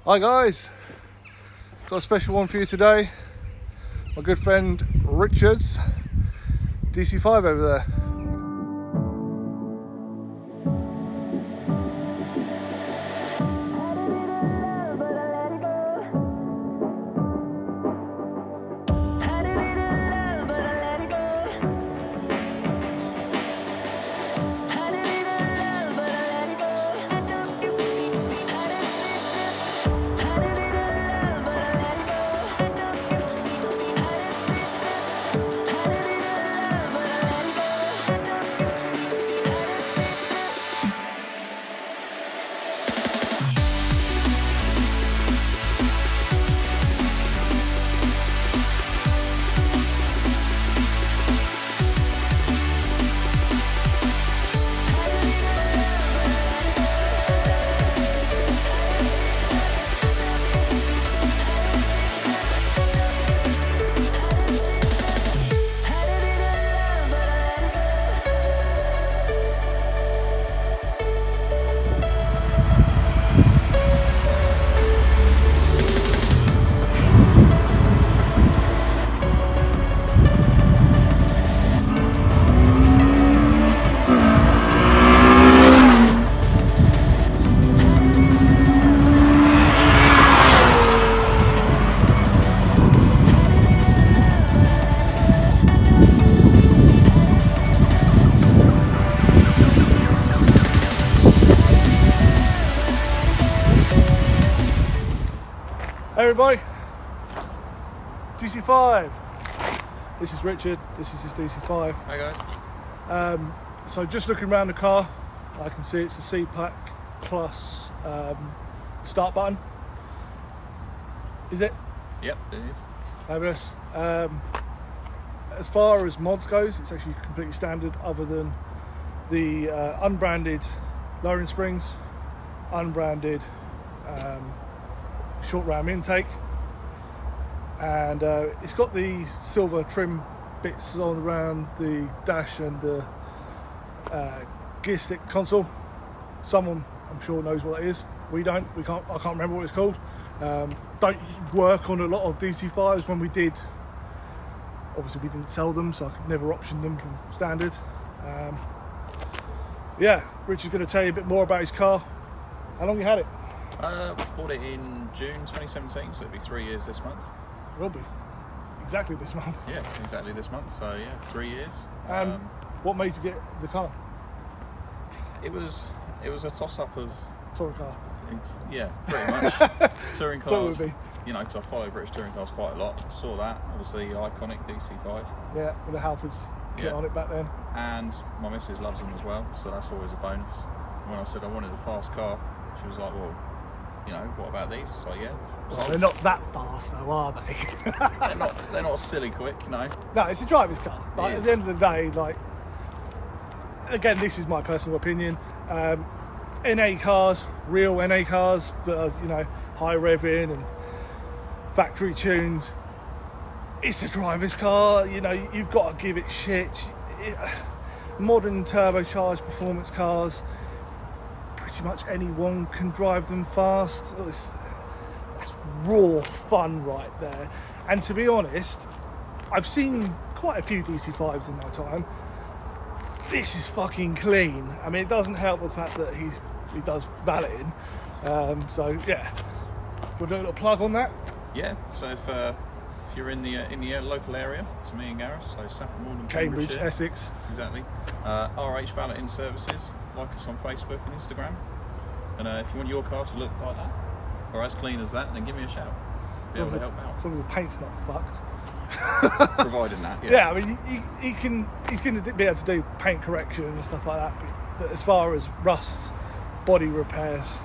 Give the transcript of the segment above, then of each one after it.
Hi guys, got a special one for you today. My good friend Richard's DC5 over there. Hey everybody, DC5. This is Richard, this is his DC5. Hi guys. So just looking around the car, I can see it's a C-Pack plus start button. Is it? Yep, it is. Fabulous. As far as mods goes, it's actually completely standard other than the unbranded lowering springs, unbranded short ram intake, and it's got the silver trim bits on around the dash and the gear stick console. Someone I'm sure knows what it is. We don't. I can't remember what it's called. Don't work on a lot of DC5s. When we did, obviously we didn't sell them, so I could never option them from standard. Yeah, Rich is going to tell you a bit more about his car. How long you had it? Bought it in June 2017, so it'll be 3 years this month. Will be exactly this month. Yeah, exactly this month. So yeah, 3 years. What made you get the car? It was a toss-up of Touring car. yeah, pretty much touring cars. Would be. You know, because I follow British touring cars quite a lot. Saw that, obviously, iconic DC5. Yeah, with the Halfords kit on it back then. And my missus loves them as well, so that's always a bonus. When I said I wanted a fast car, she was like, well, you know, what about these? So yeah. Well, they're not that fast though, are they? they're not silly quick, no. No, it's a driver's car. Like, at the end of the day, like, again, this is my personal opinion. NA cars, real NA cars that are, you know, high revving and factory tuned. It's a driver's car. You know, you've got to give it shit. Modern turbocharged performance cars, pretty much anyone can drive them fast. It's raw fun right there. And to be honest, I've seen quite a few DC5s in my time. This is fucking clean. I mean, it doesn't help the fact that he does valeting. So yeah, do you want to do a little plug on that? Yeah. So if you're in the local area to me and Gareth, so Saffron Walden, Cambridge, Essex. Exactly. RH Valeting Services. Like us on Facebook and Instagram. And if you want your car to look like that or as clean as that, then give me a shout. Be able to help out. As long as the paint's not fucked. Providing that, yeah. Yeah, I mean, he's going to be able to do paint correction and stuff like that. But as far as rust, body repairs,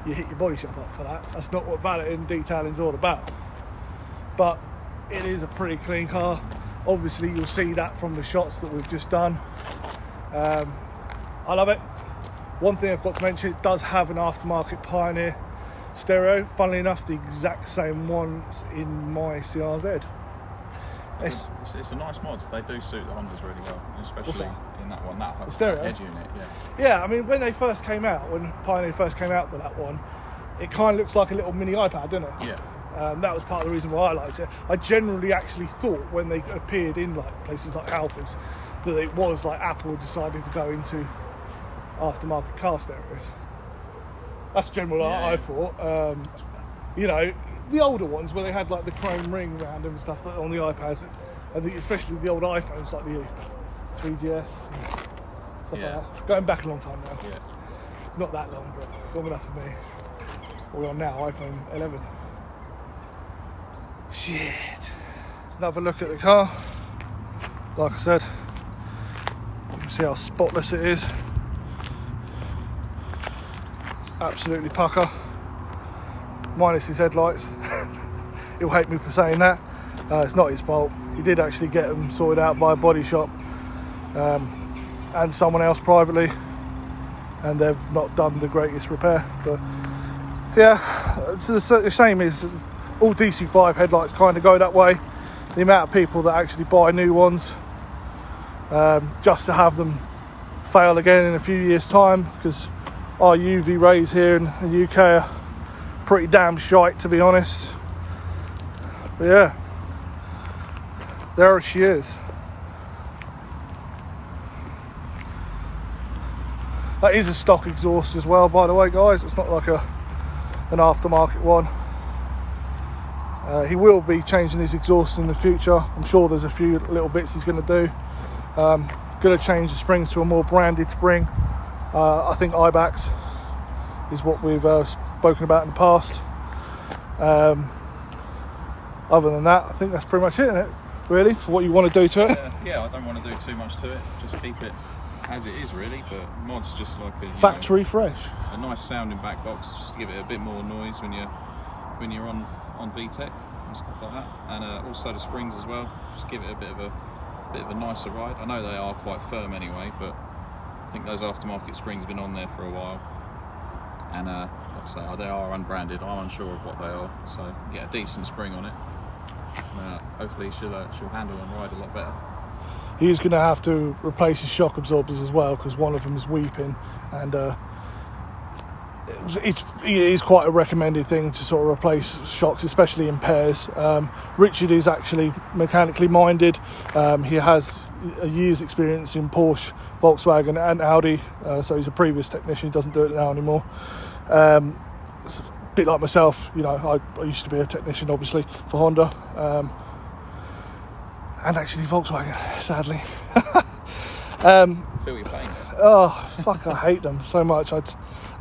you hit your body shop up for that. That's not what valeting detailing's all about. But it is a pretty clean car. Obviously, you'll see that from the shots that we've just done. I love it. One thing I've got to mention, it does have an aftermarket Pioneer stereo. Funnily enough, the exact same one in my CRZ. It's a nice mod. They do suit the Hondas really well, especially in that one, that stereo head unit. Yeah, I mean, when they first came out, when Pioneer first came out with that one, it kind of looks like a little mini iPad, doesn't it? Yeah. That was part of the reason why I liked it. I generally actually thought when they appeared in like places like Halfords that it was like Apple deciding to go into aftermarket car stereos. That's generally what I thought. You know, the older ones where they had like the chrome ring around them and stuff like, on the iPads, and especially the old iPhones like the 3GS and stuff like that. Going back a long time now. Yeah. It's not that long, but it's long enough for me. What we're on now, iPhone 11. Shit. Another look at the car. Like I said, you can see how spotless it is. Absolutely pucker. Minus his headlights. He'll hate me for saying that. It's not his fault. He did actually get them sorted out by a body shop and someone else privately, and they've not done the greatest repair. But yeah, the shame is all DC5 headlights kind of go that way. The amount of people that actually buy new ones just to have them fail again in a few years' time, because our UV rays here in the UK are pretty damn shite, to be honest. But yeah, there she is. That is a stock exhaust as well, by the way, guys. It's not like an aftermarket one. He will be changing his exhaust in the future. I'm sure there's a few little bits he's going to do. Going to change the springs to a more branded spring. I think IBAX is what we've spoken about in the past. Other than that, I think that's pretty much it, isn't it? Really, for what you want to do to it. Yeah, I don't want to do too much to it. Just keep it as it is, really. But mod's just like a Factory fresh. A nice sounding back box, just to give it a bit more noise when you're on VTEC and stuff like that. And also the springs as well. Just give it a bit of a nicer ride. I know they are quite firm anyway, but I think those aftermarket springs have been on there for a while. And like I say, they are unbranded. I'm unsure of what they are, so get a decent spring on it. Hopefully she'll handle and ride a lot better. He's going to have to replace his shock absorbers as well, because one of them is weeping, and it is quite a recommended thing to sort of replace shocks, especially in pairs. Richard is actually mechanically minded. He has a year's experience in Porsche, Volkswagen and Audi, so he's a previous technician. He doesn't do it now anymore. It's a bit like myself, you know, I used to be a technician obviously for Honda, and actually Volkswagen, sadly. Feel your pain. Oh fuck, I hate them so much. I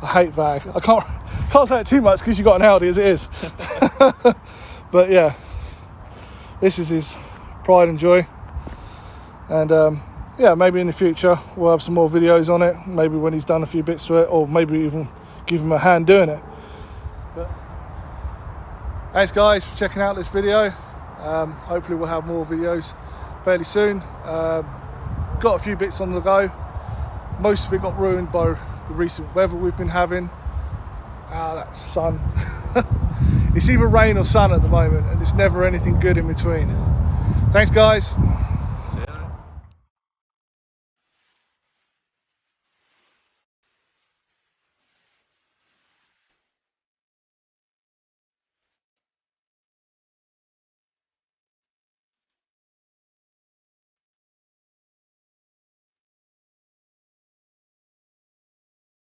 hate VAG. I can't say it too much because you've got an Audi as it is. But yeah, this is his pride and joy, and yeah, maybe in the future we'll have some more videos on it, maybe when he's done a few bits to it, or maybe even give him a hand doing it. But thanks guys for checking out this video. Hopefully we'll have more videos fairly soon. Got a few bits on the go. Most of it got ruined by the recent weather we've been having. That sun. It's either rain or sun at the moment, and it's never anything good in between. Thanks guys.